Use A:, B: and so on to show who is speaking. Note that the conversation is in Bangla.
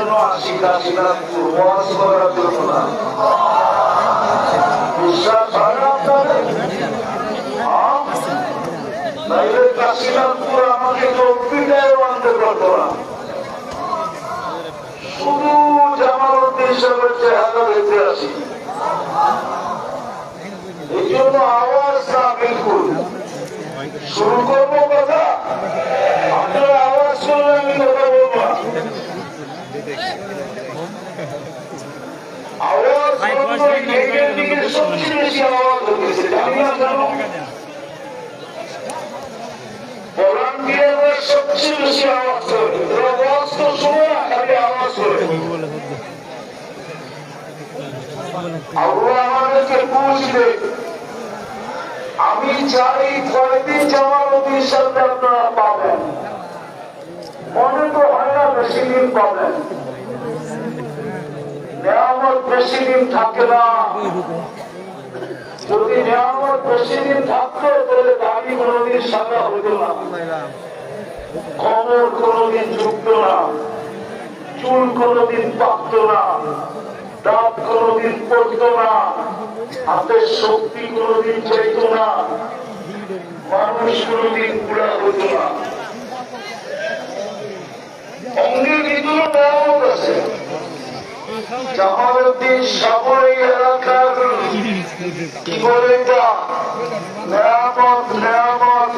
A: জন্য আসি কাশীনাথপুর ওয়াজ করার জন্য না। বিশ্বাস হয় না আপনাদের? তাইলে কাশীনাথপুর আমাকে চব্বিটায় আনতে পারতো না। শুধু জামালউদ্দিন সাহেবের চেহারা দেখতে আসি, এই জন্য আওয়াজ না। বিলকুল শুরু করবো কথা, আপনারা আওয়াজ করলে আমি কথা বলবো না। আওয়াজ গেটের দিকে সবচেয়ে বেশি আওয়াজ হতেছে, জানি না কেন। ভলান্টিয়াররা সবচেয়ে বেশি আওয়াজ করে, আওয়াজ তো শুনে না, খালি আওয়াজ করে। আল্লাহ আমাদেরকে বুঝবে। আমি চাই কয়েকদিন জামালউদ্দিন সাহেবকে আপনারা পাবেন, মনে তো হয় না বেশি দিন পাবেন। নেয়ামত বেশি দিন থাকে না। যদি নেয়ামত বেশি দিন থাকতো তাহলে দাড়ি কোনোদিন সাদা হতো না, কমর কোনোদিন ঝুঁকতো না, চুল কোনোদিন পাকতো না, দাঁত কোনোদিন পড়তো না, হাতের শক্তি কোনোদিন চাইতো না, মানুষ কোনোদিন পুরা হতো না। অঙ্গের ভিতরে নেয়ামত আছে। জামালউদ্দিন সাগর এই এলাকার কি বলে এটা নেয়ামত, নেয়ামত